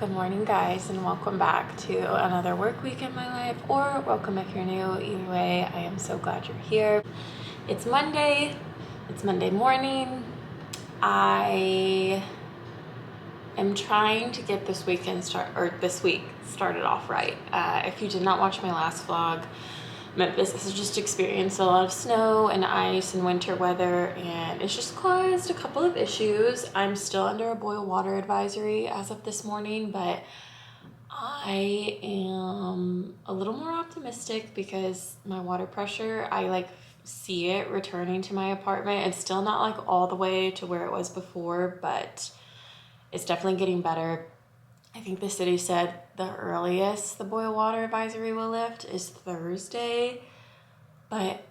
Good morning, guys, and welcome back to another work week in my life, or welcome if you're new. Either way, I am so glad you're here. It's Monday. It's Monday morning. I am trying to get this week started off right. If you did not watch my last vlog, Memphis has just experienced a lot of snow and ice and winter weather, and it's just caused a couple of issues. I'm still under a boil water advisory as of this morning, but I am a little more optimistic because my water pressure, I see it returning to my apartment. It's still not like all the way to where it was before, but it's definitely getting better. I think the city said the earliest the boil water advisory will lift is Thursday, but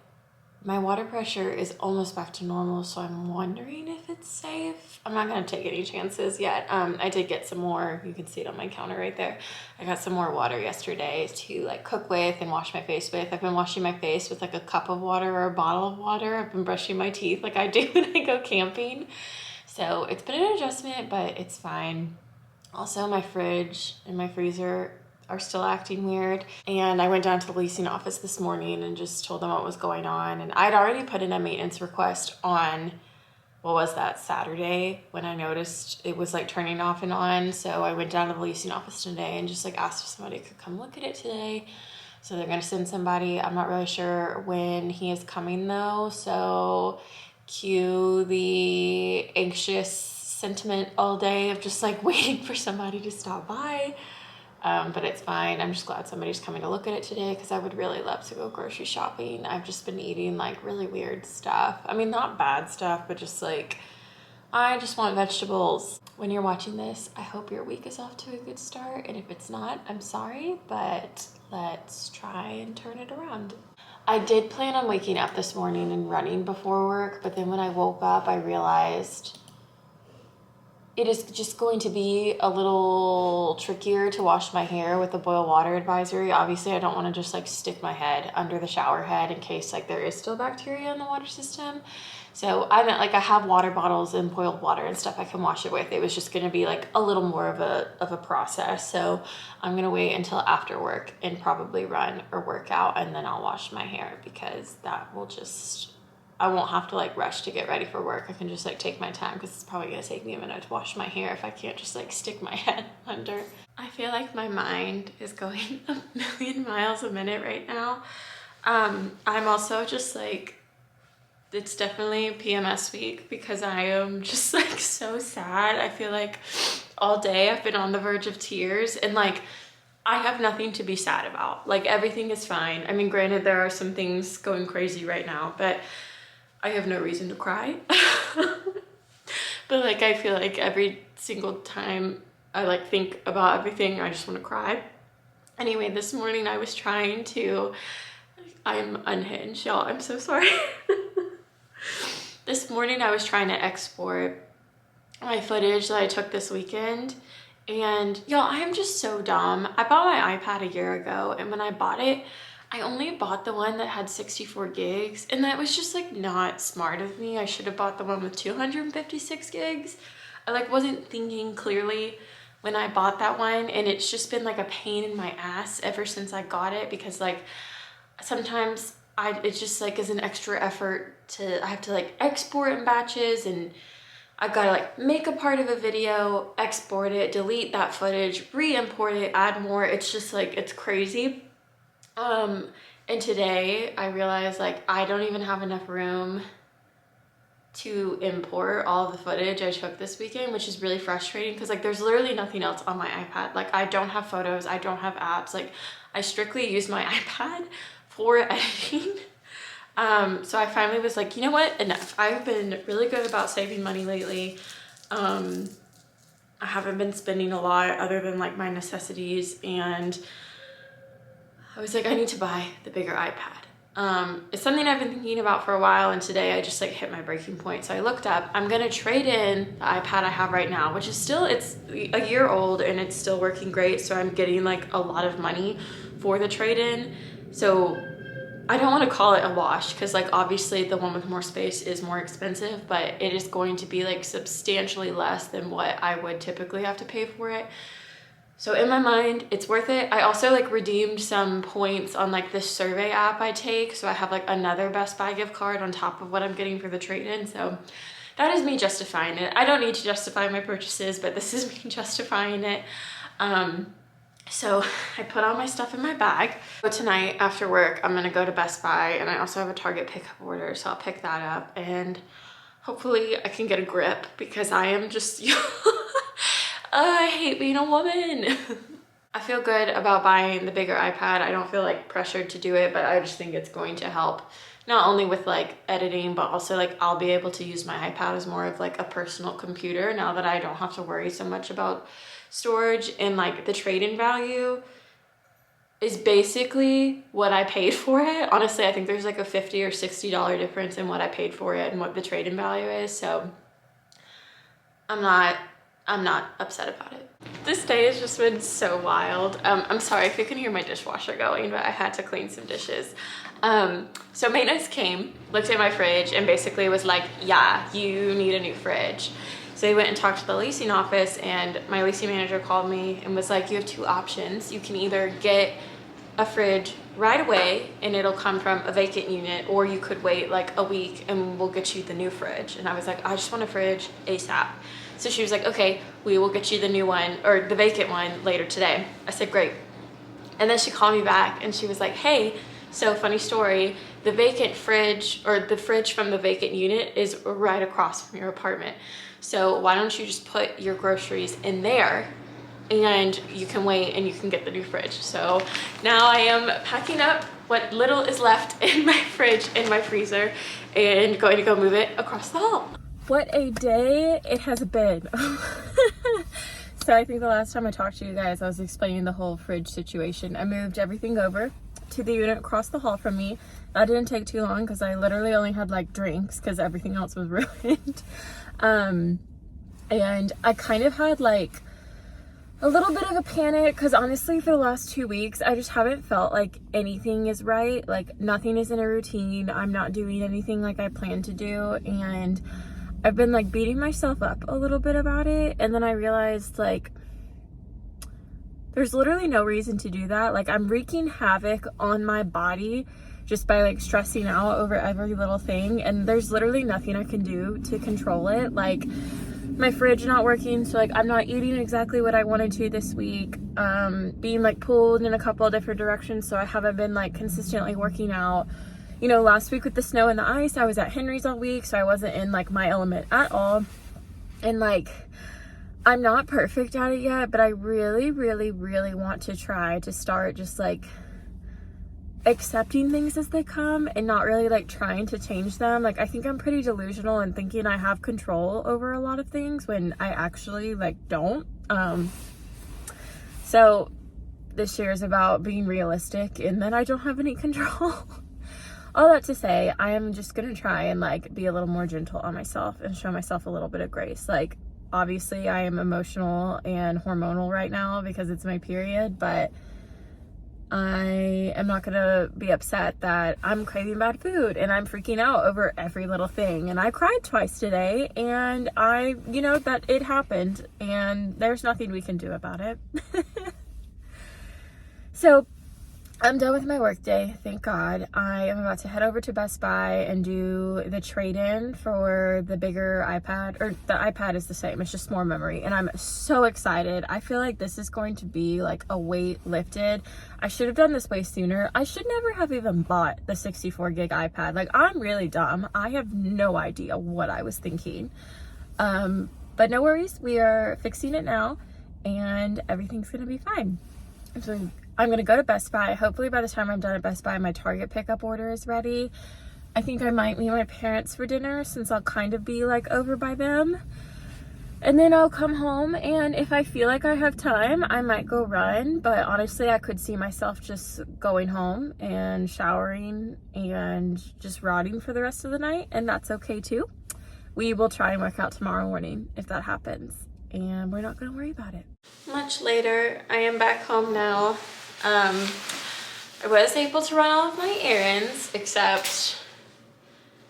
my water pressure is almost back to normal, so I'm wondering if it's safe. I'm not going to take any chances yet. I did get some more. You can see it on my counter right there. I got some more water yesterday to cook with and wash my face with. I've been washing my face with a cup of water or a bottle of water. I've been brushing my teeth like I do when I go camping. So it's been an adjustment, but it's fine. Also, my fridge and my freezer are still acting weird. And I went down to the leasing office this morning and just told them what was going on. And I'd already put in a maintenance request on, Saturday, when I noticed it was turning off and on. So I went down to the leasing office today and just asked if somebody could come look at it today. So they're gonna send somebody. I'm not really sure when he is coming though. So cue the anxious sentiment all day of just waiting for somebody to stop by, but it's fine. I'm just glad somebody's coming to look at it today because I would really love to go grocery shopping. I've just been eating really weird stuff. I mean, not bad stuff, but just I just want vegetables. When you're watching this, I hope your week is off to a good start, and if it's not, I'm sorry, but let's try and turn it around. I did plan on waking up this morning and running before work, but then when I woke up, I realized it is just going to be a little trickier to wash my hair with the boil water advisory. Obviously, I don't want to just stick my head under the shower head in case there is still bacteria in the water system. So I meant I have water bottles and boiled water and stuff I can wash it with. It was just going to be a little more of a process. So I'm going to wait until after work and probably run or work out, and then I'll wash my hair because that will just, I won't have to rush to get ready for work. I can just take my time because it's probably gonna take me a minute to wash my hair if I can't just stick my head under. I feel like my mind is going a million miles a minute right now. I'm also just it's definitely PMS week because I am just so sad. I feel all day I've been on the verge of tears, and I have nothing to be sad about. Everything is fine. I mean, granted, there are some things going crazy right now, but I have no reason to cry. But I feel every single time I think about everything, I just want to cry. Anyway, this morning I was trying to, I'm unhinged, y'all. I'm so sorry. This morning I was trying to export my footage that I took this weekend. And y'all, I am just so dumb. I bought my iPad a year ago, and when I bought it, I only bought the one that had 64 gigs, and that was just not smart of me. I should have bought the one with 256 gigs. I wasn't thinking clearly when I bought that one, and it's just been a pain in my ass ever since I got it because sometimes it just is an extra effort I have to export in batches, and I've got to make a part of a video, export it, delete that footage, re-import it, add more. It's just it's crazy. And today I realized I don't even have enough room to import all of the footage I took this weekend, which is really frustrating because there's literally nothing else on my iPad. I don't have photos, I don't have apps. I strictly use my iPad for editing. So I finally was you know what, enough. I've been really good about saving money lately. I haven't been spending a lot other than my necessities, and I was I need to buy the bigger iPad. It's something I've been thinking about for a while, and today I just hit my breaking point. So I looked up, I'm gonna trade in the iPad I have right now, which is still, it's a year old and it's still working great. So I'm getting a lot of money for the trade-in. So I don't want to call it a wash because obviously the one with more space is more expensive, but it is going to be substantially less than what I would typically have to pay for it. So in my mind, it's worth it. I also like redeemed some points on like this survey app I take. So I have like another Best Buy gift card on top of what I'm getting for the trade-in. So that is me justifying it. I don't need to justify my purchases, but this is me justifying it. So I put all my stuff in my bag. So tonight after work, I'm gonna go to Best Buy, and I also have a Target pickup order. So I'll pick that up, and hopefully I can get a grip, because I am just, I hate being a woman. I feel good about buying the bigger iPad. I don't feel like pressured to do it, but I just think it's going to help not only with like editing, but also like I'll be able to use my iPad as more of like a personal computer now that I don't have to worry so much about storage. And like the trade-in value is basically what I paid for it. Honestly, I think there's like a $50 or $60 difference in what I paid for it and what the trade-in value is. So I'm not upset about it. This day has just been so wild. I'm sorry if you can hear my dishwasher going, but I had to clean some dishes. So maintenance came, looked at my fridge, and basically was like, yeah, you need a new fridge. So they went and talked to the leasing office, and my leasing manager called me and was like, you have two options. You can either get a fridge right away and it'll come from a vacant unit, or you could wait like a week and we'll get you the new fridge. And I was like, I just want a fridge ASAP. So she was like, okay, we will get you the new one, or the vacant one, later today. I said, great. And then she called me back and she was like, hey, so funny story, the vacant fridge, or the fridge from the vacant unit, is right across from your apartment. So why don't you just put your groceries in there, and you can wait and you can get the new fridge. So now I am packing up what little is left in my fridge, in my freezer, and going to go move it across the hall. What a day it has been. So I think the last time I talked to you guys, I was explaining the whole fridge situation. I moved everything over to the unit across the hall from me. That didn't take too long because I literally only had like drinks because everything else was ruined. And I kind of had like a little bit of a panic because honestly for the last 2 weeks I just haven't felt like anything is right. Like nothing is in a routine. I'm not doing anything like I planned to do, and I've been like beating myself up a little bit about it. And then I realized like there's literally no reason to do that. Like I'm wreaking havoc on my body just by like stressing out over every little thing, and there's literally nothing I can do to control it. Like my fridge not working, so like I'm not eating exactly what I wanted to this week, being like pulled in a couple of different directions, so I haven't been like consistently working out. You know, last week with the snow and the ice, I was at Henry's all week, so I wasn't in like my element at all. And like I'm not perfect at it yet, but I really want to try to start just like accepting things as they come and not really like trying to change them. Like I think I'm pretty delusional in thinking I have control over a lot of things when I actually like don't. So this year is about being realistic and that I don't have any control. All that to say, I am just gonna try and like be a little more gentle on myself and show myself a little bit of grace. Like obviously I am emotional and hormonal right now because it's my period, but I am not gonna be upset that I'm craving bad food and I'm freaking out over every little thing. And I cried twice today, and you know, that it happened and there's nothing we can do about it. So I'm done with my work day, thank God. I am about to head over to Best Buy and do the trade-in for the bigger iPad, or the iPad is the same, it's just more memory, and I'm so excited. I feel like this is going to be like a weight lifted. I should have done this way sooner. I should never have even bought the 64 gig iPad. Like I'm really dumb. I have no idea what I was thinking. But no worries, we are fixing it now and everything's gonna be fine. So I'm gonna go to Best Buy. Hopefully by the time I'm done at Best Buy, my Target pickup order is ready. I think I might meet my parents for dinner since I'll kind of be like over by them. And then I'll come home, and if I feel like I have time, I might go run. But honestly, I could see myself just going home and showering and just rotting for the rest of the night, and that's okay too. We will try and work out tomorrow morning if that happens, and we're not gonna worry about it. Much later, I am back home now. I was able to run all of my errands, except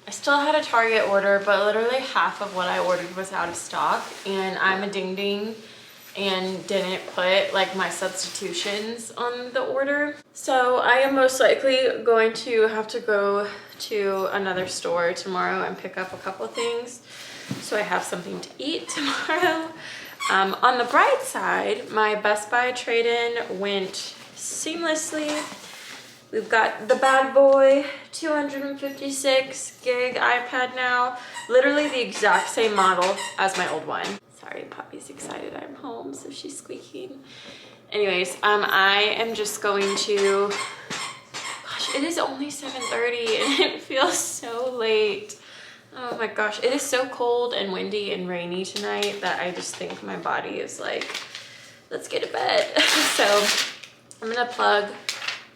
I still had a Target order, but literally half of what I ordered was out of stock, and I'm a ding ding and didn't put like my substitutions on the order. So I am most likely going to have to go to another store tomorrow and pick up a couple things so I have something to eat tomorrow. On the bright side, my Best Buy trade-in went seamlessly. We've got the bad boy 256 gig iPad now, literally the exact same model as my old one. Sorry, Poppy's excited I'm home, so she's squeaking. Anyways, I am just going to, gosh, it is only 7:30 and it feels so late. Oh my gosh, it is so cold and windy and rainy tonight that I just think my body is like, let's get to bed. So I'm gonna plug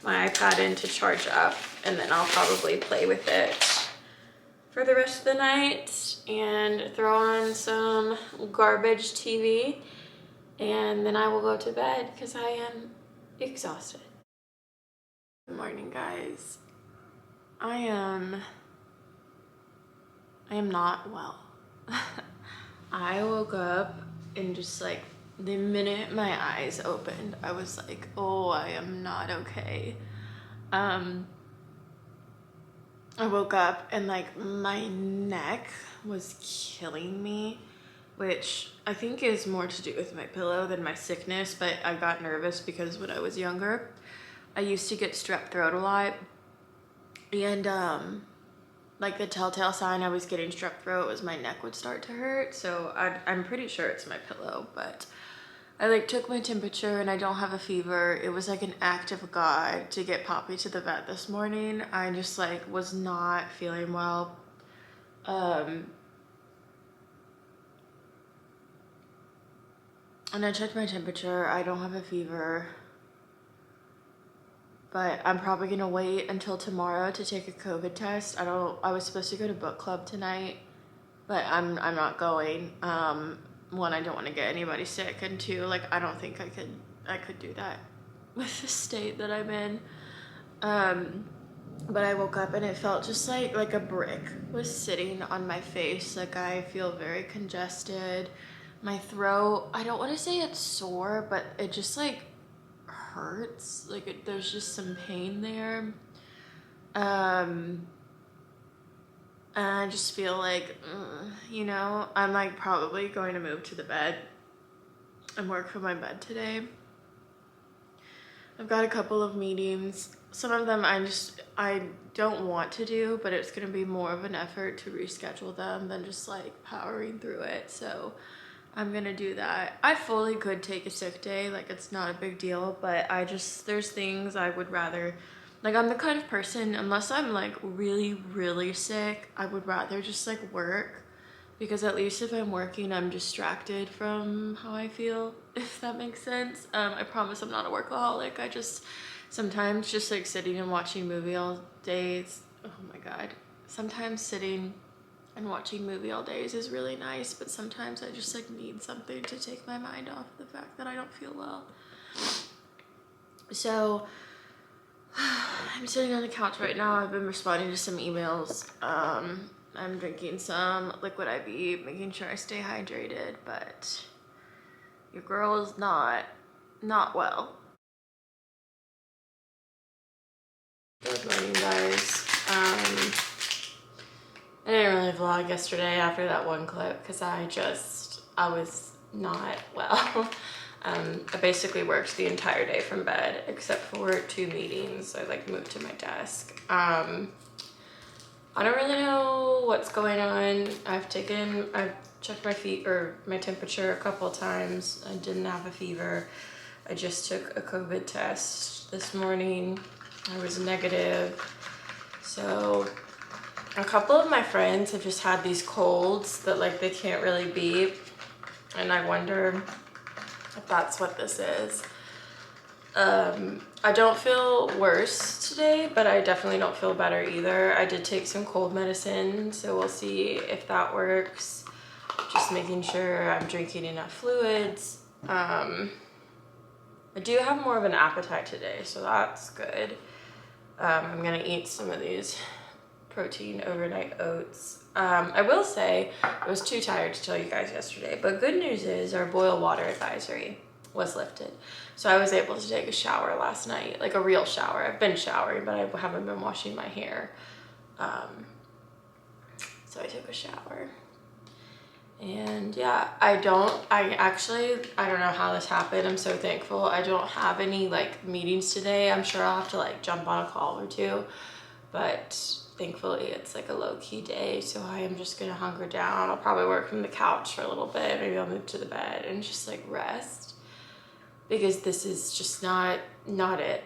my iPad in to charge up, and then I'll probably play with it for the rest of the night and throw on some garbage TV, and then I will go to bed because I am exhausted. Good morning, guys. I am not well. I woke up and just like the minute my eyes opened, I was like, oh, I am not okay. I woke up and like my neck was killing me, which I think is more to do with my pillow than my sickness, but I got nervous because when I was younger, I used to get strep throat a lot, and like the telltale sign I was getting strep throat was my neck would start to hurt. So I'm pretty sure it's my pillow, but I like took my temperature and I don't have a fever. It was like an act of God to get Poppy to the vet this morning. I just like was not feeling well. And I checked my temperature. I don't have a fever, but I'm probably gonna wait until tomorrow to take a COVID test. I was supposed to go to book club tonight, but I'm not going. One, I don't want to get anybody sick, and two, like I don't think I could do that with the state that I'm in. But I woke up and it felt just like a brick was sitting on my face. Like I feel very congested. My throat, I don't want to say it's sore, but it just like hurts. Like there's just some pain there. And I just feel like, you know, I'm like probably going to move to the bed and work from my bed today. I've got a couple of meetings. Some of them I don't want to do, but it's going to be more of an effort to reschedule them than just like powering through it. So I'm going to do that. I fully could take a sick day. Like it's not a big deal, but there's things I would rather, like I'm the kind of person, unless I'm like really, really sick, I would rather just like work, because at least if I'm working, I'm distracted from how I feel, if that makes sense. I promise I'm not a workaholic. I just sometimes just like sitting and watching movie all day. Oh my God. Sometimes sitting and watching movie all day is really nice, but sometimes I just like need something to take my mind off the fact that I don't feel well. So I'm sitting on the couch right now. I've been responding to some emails. I'm drinking some liquid IV, making sure I stay hydrated, but your girl is not well. Good morning, guys. I didn't really vlog yesterday after that one clip because I was not well. I basically worked the entire day from bed except for 2 meetings. So I like moved to my desk. I don't really know what's going on. I've checked my temperature a couple of times. I didn't have a fever. I just took a COVID test this morning. I was negative. So a couple of my friends have just had these colds that like they can't really beat. And I wonder if that's what this is. I don't feel worse today, but I definitely don't feel better either. I did take some cold medicine, so we'll see if that works. Just making sure I'm drinking enough fluids. I do have more of an appetite today, so that's good. I'm gonna eat some of these protein overnight oats. I will say I was too tired to tell you guys yesterday, but good news is our boil water advisory was lifted. So I was able to take a shower last night, like a real shower. I've been showering, but I haven't been washing my hair. So I took a shower. And yeah, I don't know how this happened. I'm so thankful. I don't have any like meetings today. I'm sure I'll have to like jump on a call or two, but thankfully it's like a low-key day, so I am just gonna hunker down. I'll probably work from the couch for a little bit. Maybe I'll move to the bed and just like rest, because this is just not it.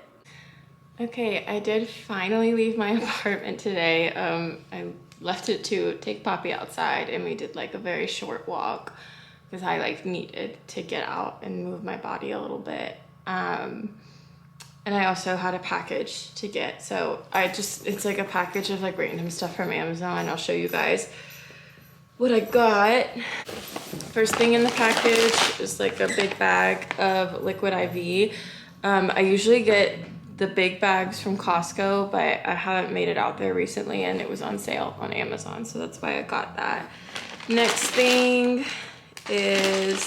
Okay, I did finally leave my apartment today. I left it to take Poppy outside, and we did like a very short walk because I like needed to get out and move my body a little bit. And I also had a package to get. So it's like a package of like random stuff from Amazon. I'll show you guys what I got. First thing in the package is like a big bag of liquid IV. I usually get the big bags from Costco, but I haven't made it out there recently and it was on sale on Amazon, so that's why I got that. Next thing is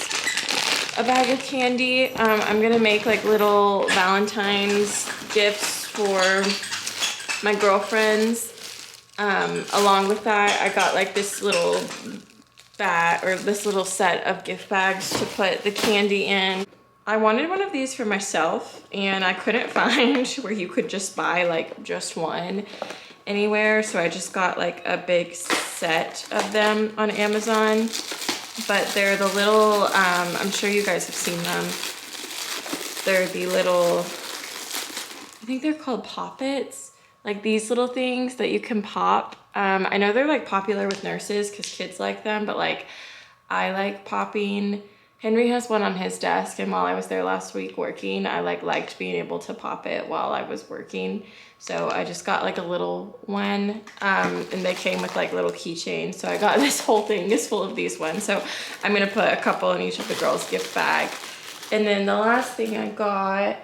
a bag of candy. I'm gonna make like little Valentine's gifts for my girlfriends. Along with that, I got like this little bag, or this little set of gift bags to put the candy in. I wanted one of these for myself, and I couldn't find where you could just buy like just one anywhere, so I just got like a big set of them on Amazon. But they're the little, I'm sure you guys have seen them. They're the little, I think they're called Poppets. Like these little things that you can pop. I know they're like popular with nurses because kids like them, but like I like popping. Henry has one on his desk, and while I was there last week working, I liked being able to pop it while I was working. So I just got like a little one, and they came with like little keychains. So I got this whole thing is full of these ones. So I'm gonna put a couple in each of the girls' gift bag. And then the last thing I got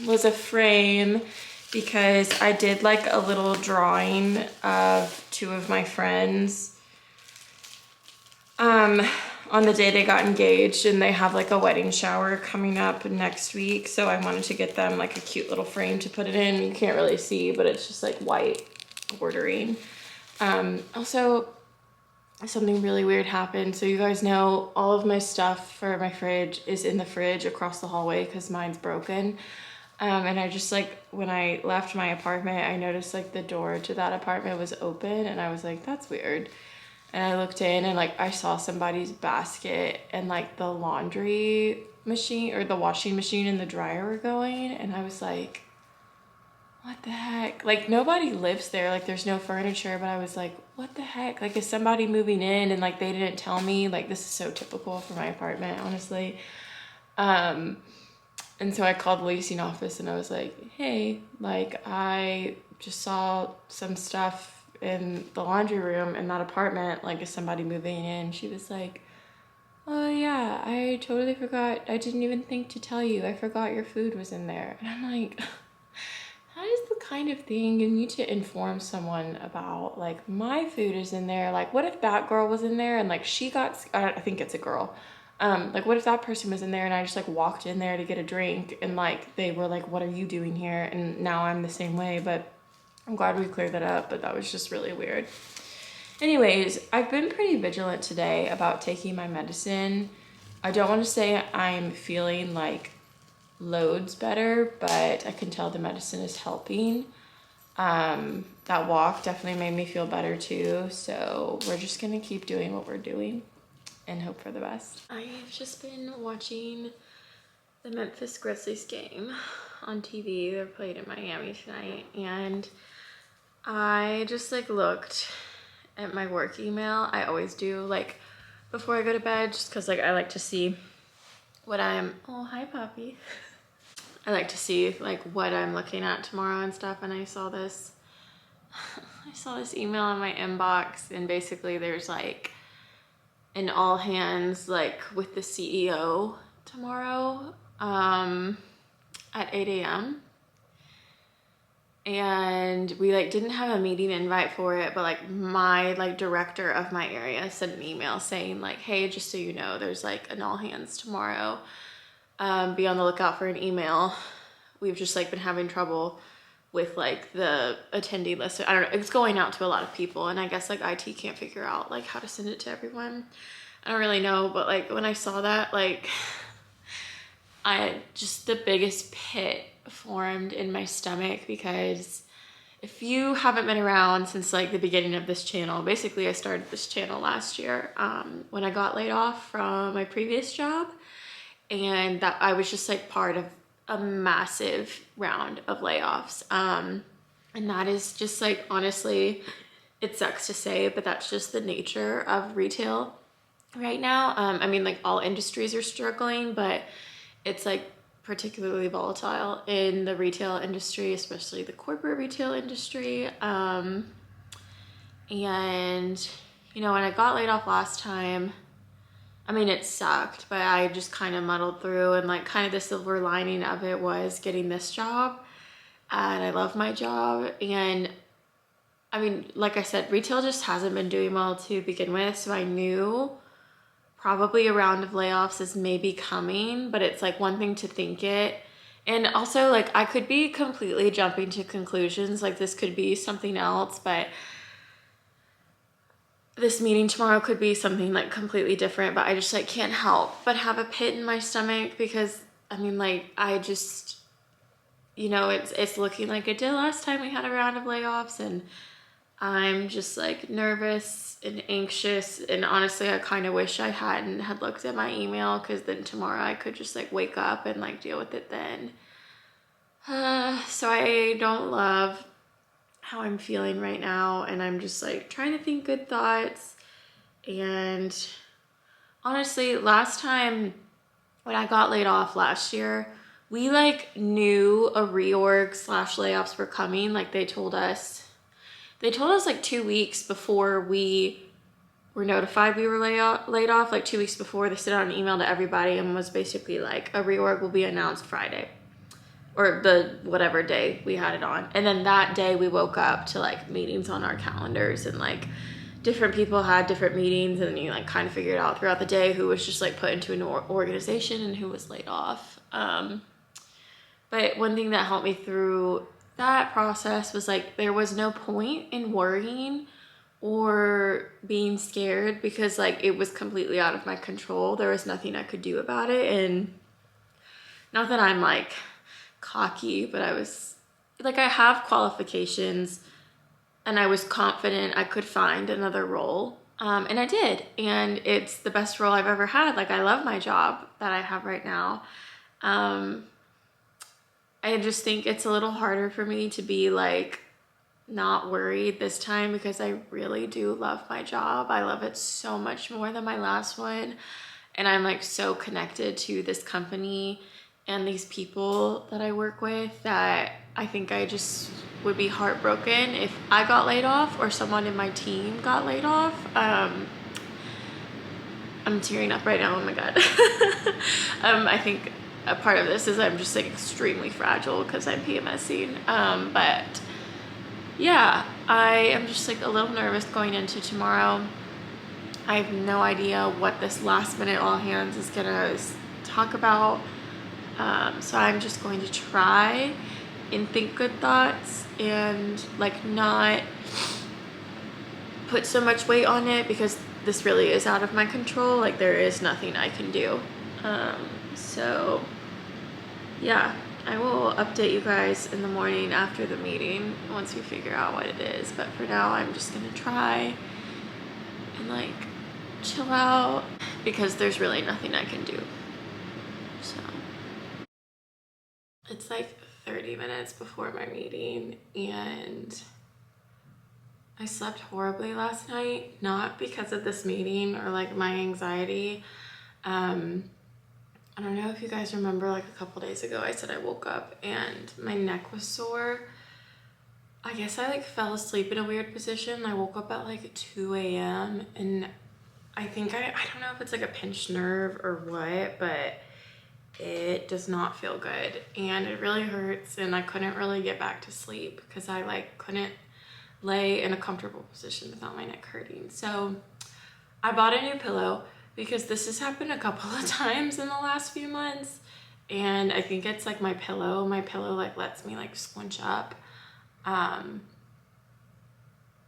was a frame, because I did like a little drawing of two of my friends on the day they got engaged, and they have like a wedding shower coming up next week. So I wanted to get them like a cute little frame to put it in. You can't really see, but it's just like white bordering. Also, something really weird happened. So you guys know all of my stuff for my fridge is in the fridge across the hallway because mine's broken. And I just like, when I left my apartment, I noticed like the door to that apartment was open, and I was like, that's weird. And I looked in, and like I saw somebody's basket and like the laundry machine or the washing machine and the dryer were going, and I was like, what the heck? Like nobody lives there, like there's no furniture, but I was like, what the heck? Like, is somebody moving in and like they didn't tell me? Like, this is so typical for my apartment, honestly. And so I called the leasing office and I was like, hey, like I just saw some stuff in the laundry room in that apartment, like, is somebody moving in? She was like, oh yeah, I totally forgot. I didn't even think to tell you. I forgot your food was in there. And I'm like, that is the kind of thing you need to inform someone about. Like, my food is in there. Like, what if that girl was in there and like she got, I think it's a girl. Like, what if that person was in there and I just like walked in there to get a drink and like they were like, what are you doing here? And now I'm the same way, but I'm glad we cleared that up, but that was just really weird. Anyways, I've been pretty vigilant today about taking my medicine. I don't want to say I'm feeling like loads better, but I can tell the medicine is helping. That walk definitely made me feel better too. So we're just gonna keep doing what we're doing and hope for the best. I've just been watching the Memphis Grizzlies game on TV. They're playing in Miami tonight, and I just like looked at my work email. I always do, like before I go to bed, just because like I like to see what I'm, oh hi Poppy. I like to see like what I'm looking at tomorrow and stuff, and I saw this email in my inbox, and basically there's like an all hands like with the CEO tomorrow at 8 a.m. and we like didn't have a meeting invite for it, but like my like director of my area sent an email saying like, hey, just so you know, there's like an all hands tomorrow. Be on the lookout for an email. We've just like been having trouble with like the attendee list. I don't know, it's going out to a lot of people, and I guess like IT can't figure out like how to send it to everyone. I don't really know, but like when I saw that, like I just the biggest pit formed in my stomach, because if you haven't been around since like the beginning of this channel, basically I started this channel last year when I got laid off from my previous job, and that I was just like part of a massive round of layoffs. And that is just like, honestly, it sucks to say, but that's just the nature of retail right now. I mean, like all industries are struggling, but it's like particularly volatile in the retail industry, especially the corporate retail industry. And, you know, when I got laid off last time, I mean, it sucked, but I just kind of muddled through, and like kind of the silver lining of it was getting this job, and I love my job. And I mean, like I said, retail just hasn't been doing well to begin with, so I knew probably a round of layoffs is maybe coming, but it's like one thing to think it. And also like I could be completely jumping to conclusions, like this could be something else, but this meeting tomorrow could be something like completely different. But I just like can't help but have a pit in my stomach, because I mean, like I just, you know, it's looking like it did last time we had a round of layoffs, and I'm just like nervous and anxious, and honestly I kind of wish I hadn't had looked at my email, because then tomorrow I could just like wake up and like deal with it then. So I don't love how I'm feeling right now, and I'm just like trying to think good thoughts. And honestly, last time when I got laid off last year, we like knew a reorg slash layoffs were coming. Like they told us like 2 weeks before we were notified we were laid off, like 2 weeks before. They sent out an email to everybody and was basically like, a reorg will be announced Friday, or the whatever day we had it on. And then that day we woke up to like meetings on our calendars, and like different people had different meetings, and you like kind of figured out throughout the day who was just like put into an organization and who was laid off. But one thing that helped me through that process was like there was no point in worrying or being scared, because like it was completely out of my control. There was nothing I could do about it. And not that I'm like cocky, but I was like, I have qualifications, and I was confident I could find another role. And I did, and it's the best role I've ever had. Like I love my job that I have right now. I just think it's a little harder for me to be like not worried this time, because I really do love my job. I love it so much more than my last one. And I'm like so connected to this company and these people that I work with, that I think I just would be heartbroken if I got laid off or someone in my team got laid off. I'm tearing up right now, oh my God. I think a part of this is I'm just like extremely fragile because I'm PMSing. But yeah, I am just like a little nervous going into tomorrow. I have no idea what this last minute all hands is gonna talk about. So I'm just going to try and think good thoughts, and like not put so much weight on it, because this really is out of my control. Like there is nothing I can do. So yeah, I will update you guys in the morning after the meeting once we figure out what it is. But for now, I'm just gonna try and like chill out, because there's really nothing I can do. So it's like 30 minutes before my meeting, and I slept horribly last night, not because of this meeting or like my anxiety. I don't know if you guys remember, like a couple days ago, I said I woke up and my neck was sore. I guess I like fell asleep in a weird position. I woke up at like 2 a.m. and I think I don't know if it's like a pinched nerve or what, but it does not feel good and it really hurts, and I couldn't really get back to sleep because I like couldn't lay in a comfortable position without my neck hurting. So I bought a new pillow because this has happened a couple of times in the last few months, and I think it's like my pillow like lets me like squinch up.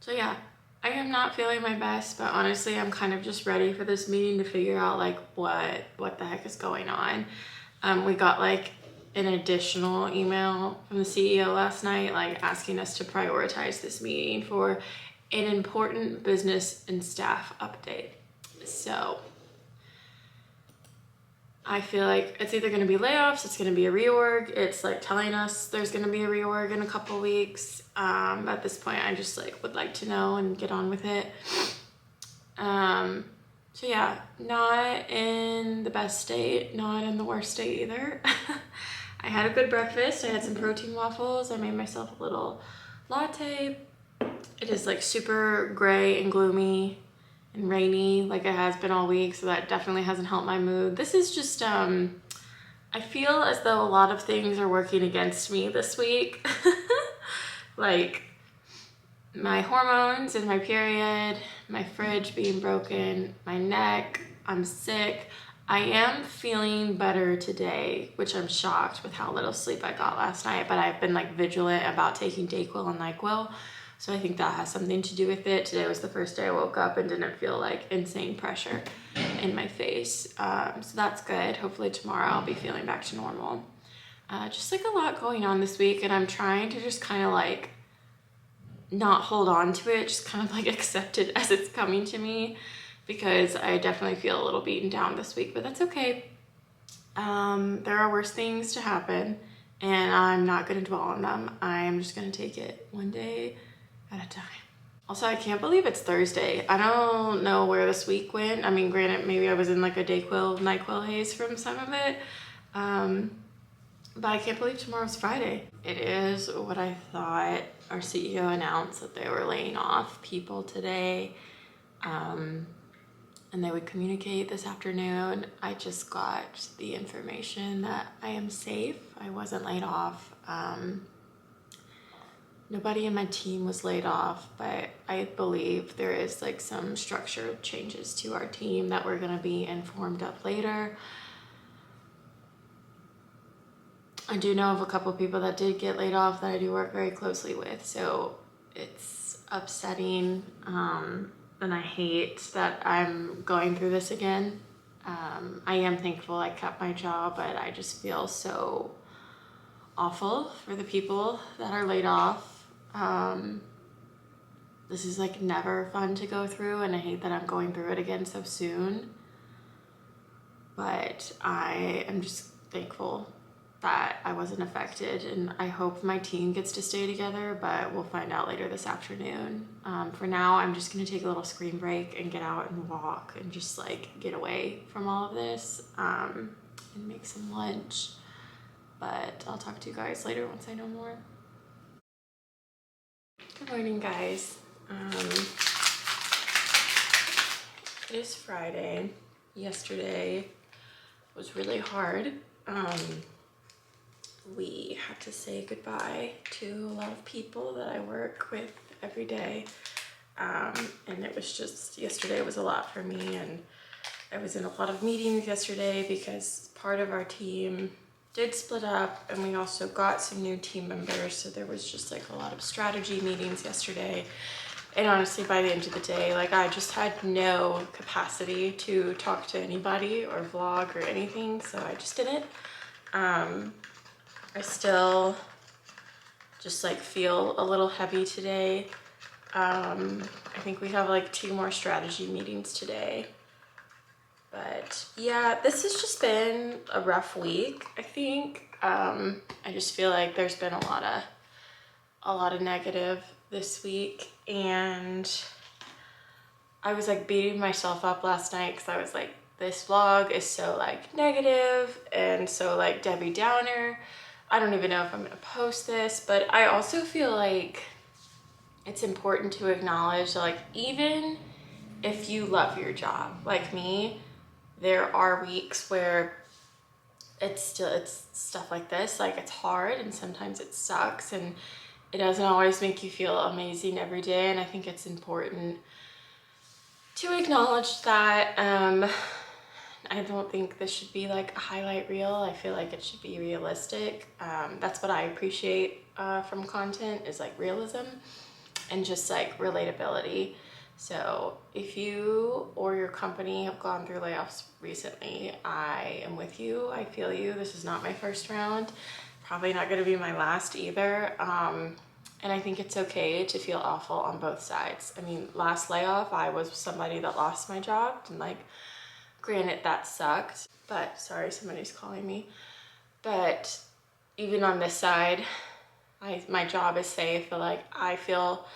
So yeah, I am not feeling my best, but honestly I'm kind of just ready for this meeting to figure out like what the heck is going on. We got like an additional email from the CEO last night, like asking us to prioritize this meeting for an important business and staff update. So I feel like it's either going to be layoffs, it's going to be a reorg. It's like telling us there's going to be a reorg in a couple weeks. At this point, I just like would like to know and get on with it. So yeah, not in the best state, not in the worst state either. I had a good breakfast. I had some protein waffles. I made myself a little latte. It is like super gray and gloomy and rainy like it has been all week, so that definitely hasn't helped my mood. This is just I feel as though a lot of things are working against me this week. Like my hormones and my period, my fridge being broken, my neck, I'm sick. I am feeling better today, which I'm shocked with how little sleep I got last night, but I've been like vigilant about taking Dayquil and NyQuil. So I think that has something to do with it. Today was the first day I woke up and didn't feel like insane pressure in my face. So that's good. Hopefully tomorrow I'll be feeling back to normal. Just like a lot going on this week, and I'm trying to just kind of like not hold on to it, just kind of like accept it as it's coming to me, because I definitely feel a little beaten down this week, but that's okay. There are worse things to happen, and I'm not going to dwell on them. I am just going to take it one day at a time. Also, I can't believe it's Thursday. I don't know where this week went. I mean, granted, maybe I was in like a Dayquil, NyQuil haze from some of it. But I can't believe tomorrow's Friday. It is what I thought. Our CEO announced that they were laying off people today. And they would communicate this afternoon. I just got the information that I am safe. I wasn't laid off. Nobody in my team was laid off, but I believe there is like some structural changes to our team that we're gonna be informed of later. I do know of a couple people that did get laid off that I do work very closely with, so it's upsetting, and I hate that I'm going through this again. I am thankful I kept my job, but I just feel so awful for the people that are laid off. This is like never fun to go through, and I hate that I'm going through it again so soon. But I am just thankful that I wasn't affected, and I hope my team gets to stay together, but we'll find out later this afternoon. For now, I'm just gonna take a little screen break and get out and walk and just like get away from all of this, and make some lunch. But I'll talk to you guys later once I know more. Good morning, guys. It is Friday. Yesterday was really hard. We had to say goodbye to a lot of people that I work with every day. And it was just, yesterday was a lot for me, and I was in a lot of meetings yesterday because part of our team did split up, and we also got some new team members, so there was just like a lot of strategy meetings yesterday. And honestly, by the end of the day, like I just had no capacity to talk to anybody or vlog or anything, so I just didn't. I still just like feel a little heavy today. I think we have like 2 more strategy meetings today. But yeah, this has just been a rough week, I think. I just feel like there's been a lot of negative this week, and I was like beating myself up last night because I was like, this vlog is so like negative and so like Debbie Downer. I don't even know if I'm gonna post this, but I also feel like it's important to acknowledge that like even if you love your job like me, there are weeks where it's stuff like this. Like, it's hard and sometimes it sucks and it doesn't always make you feel amazing every day. And I think it's important to acknowledge that. I don't think this should be like a highlight reel. I feel like it should be realistic. That's what I appreciate from content, is like realism and just like relatability. So if you or your company have gone through layoffs recently, I am with you. I feel you. This is not my first round. Probably not going to be my last either. And I think it's okay to feel awful on both sides. I mean, last layoff, I was somebody that lost my job, and like, granted, that sucked, but sorry, somebody's calling me. But even on this side, my job is safe, but like, I feel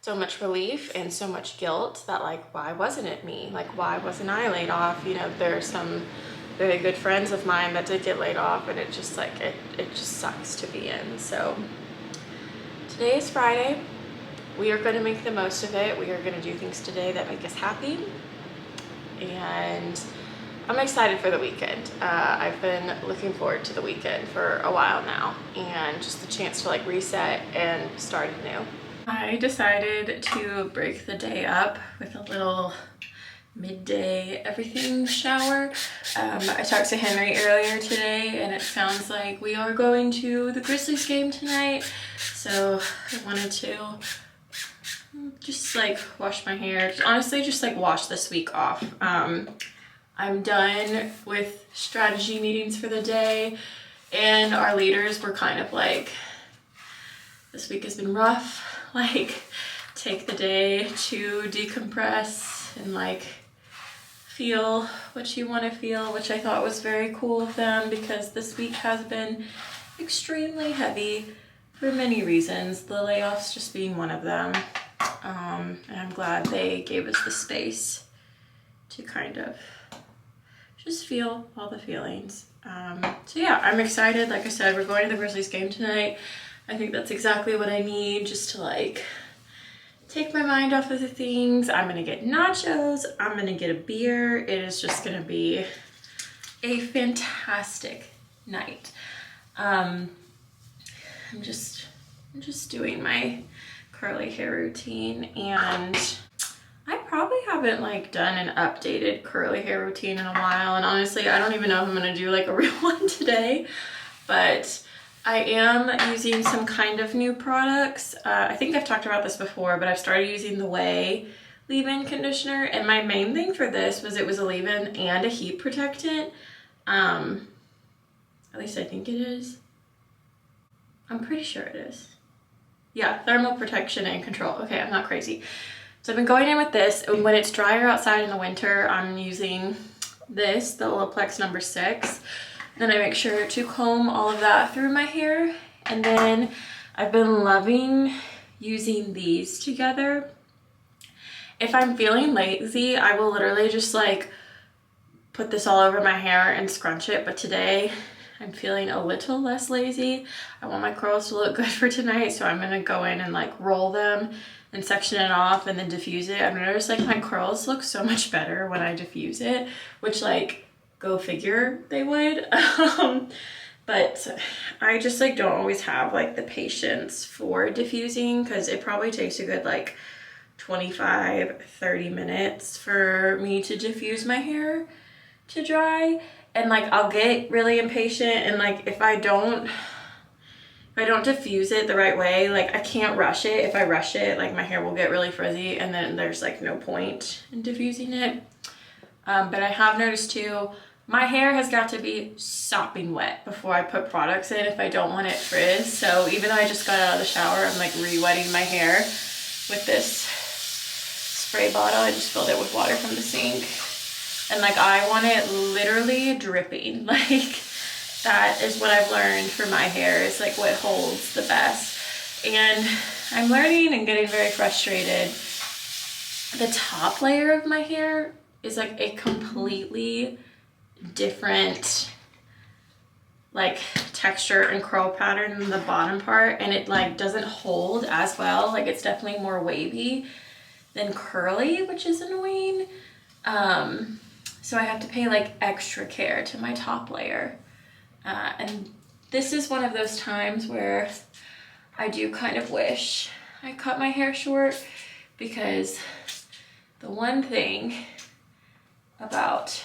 so much relief and so much guilt that like, why wasn't it me? Like, why wasn't I laid off? You know, there are some very good friends of mine that did get laid off, and it just like, it just sucks to be in. So today is Friday. We are going to make the most of it. We are going to do things today that make us happy. And I'm excited for the weekend. I've been looking forward to the weekend for a while now, and just the chance to like reset and start anew. I decided to break the day up with a little midday everything shower. I talked to Henry earlier today, and it sounds like we are going to the Grizzlies game tonight. So I wanted to just like wash my hair. Honestly, just like wash this week off. I'm done with strategy meetings for the day, and our leaders were kind of like, this week has been rough. Like, take the day to decompress and like feel what you want to feel, which I thought was very cool of them, because this week has been extremely heavy for many reasons, the layoffs just being one of them. And I'm glad they gave us the space to kind of just feel all the feelings. So yeah, I'm excited. Like I said, we're going to the Grizzlies game tonight. I think that's exactly what I need, just to like take my mind off of the things. I'm gonna get nachos. I'm gonna get a beer. It is just gonna be a fantastic night. I'm just doing my curly hair routine, and I probably haven't like done an updated curly hair routine in a while, and honestly I don't even know if I'm gonna do like a real one today, but I am using some kind of new products. I think I've talked about this before, but I've started using the Way leave-in conditioner, and my main thing for this was it was a leave-in and a heat protectant. At least I think it is. I'm pretty sure it is. Yeah, thermal protection and control. Okay, I'm not crazy. So I've been going in with this, and when it's drier outside in the winter, I'm using this, the Olaplex number 6. Then I make sure to comb all of that through my hair. And then I've been loving using these together. If I'm feeling lazy, I will literally just like put this all over my hair and scrunch it. But today I'm feeling a little less lazy. I want my curls to look good for tonight, so I'm gonna go in and like roll them and section it off and then diffuse it. I've noticed like my curls look so much better when I diffuse it, which like, go figure they would. But I just like don't always have like the patience for diffusing, because it probably takes a good like 25-30 minutes for me to diffuse my hair to dry. And like I'll get really impatient, and like if I don't diffuse it the right way, like I can't rush it. If I rush it, like my hair will get really frizzy, and then there's like no point in diffusing it. But I have noticed too, my hair has got to be sopping wet before I put products in if I don't want it frizz. So even though I just got out of the shower, I'm like re-wetting my hair with this spray bottle. I just filled it with water from the sink. And like I want it literally dripping. Like that is what I've learned for my hair. It's like what holds the best. And I'm learning and getting very frustrated. The top layer of my hair is like a completely different like texture and curl pattern than the bottom part, and it like doesn't hold as well. Like it's definitely more wavy than curly, which is annoying. So I have to pay like extra care to my top layer. And this is one of those times where I do kind of wish I cut my hair short, because the one thing about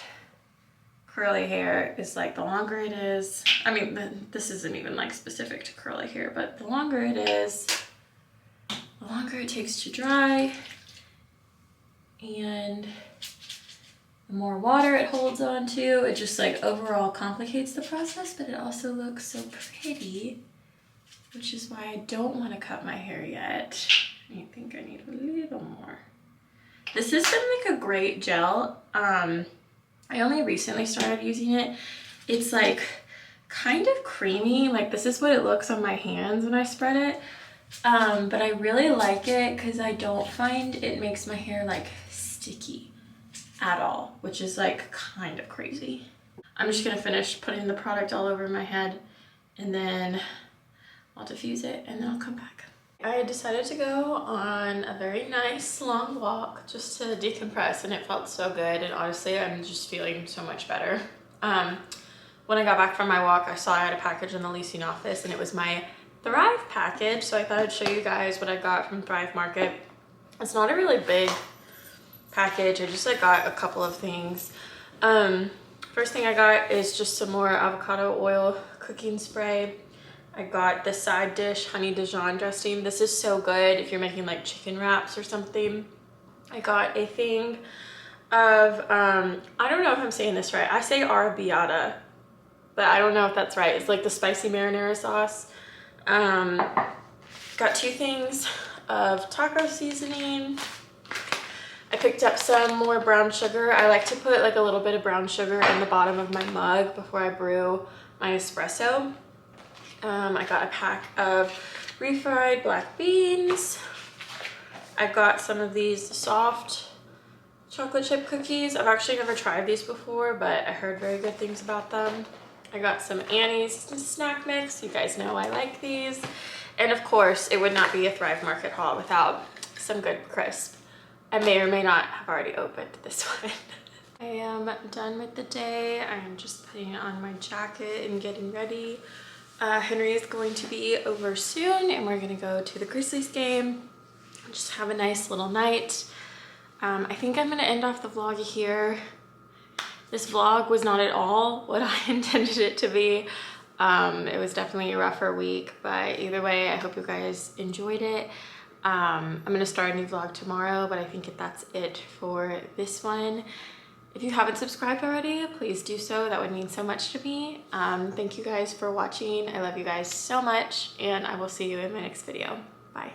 curly hair is like the longer it is, I mean, this isn't even like specific to curly hair, but the longer it is, the longer it takes to dry, and the more water it holds on to. It just like overall complicates the process, but it also looks so pretty, which is why I don't want to cut my hair yet. I think I need a little more. This has been like a great gel. I only recently started using it. It's like kind of creamy. Like this is what it looks on my hands when I spread it. But I really like it because I don't find it makes my hair like sticky at all, which is like kind of crazy. I'm just gonna finish putting the product all over my head, and then I'll diffuse it, and then I'll come back. I decided to go on a very nice long walk just to decompress, and it felt so good, and honestly I'm just feeling so much better. When I got back from my walk, I saw I had a package in the leasing office, and it was my Thrive package, so I thought I'd show you guys what I got from Thrive Market. It's not a really big package. I just like got a couple of things. First thing I got is just some more avocado oil cooking spray. I got the side dish honey Dijon dressing. This is so good if you're making like chicken wraps or something. I got a thing of I don't know if I'm saying this right. I say arrabbiata, but I don't know if that's right. It's like the spicy marinara sauce. Got 2 things of taco seasoning. I picked up some more brown sugar. I like to put like a little bit of brown sugar in the bottom of my mug before I brew my espresso. I got a pack of refried black beans. I got some of these soft chocolate chip cookies. I've actually never tried these before, but I heard very good things about them. I got some Annie's snack mix. You guys know I like these. And of course, it would not be a Thrive Market haul without some good crisp. I may or may not have already opened this one. I am done with the day. I'm just putting on my jacket and getting ready. Henry is going to be over soon, and we're gonna go to the Grizzlies game. Just have a nice little night. I think I'm gonna end off the vlog here. This vlog was not at all what I intended it to be. It was definitely a rougher week, but either way, I hope you guys enjoyed it. I'm gonna start a new vlog tomorrow, but I think that's it for this one. If you haven't subscribed already, please do so. That would mean so much to me. Thank you guys for watching. I love you guys so much, and I will see you in my next video. Bye.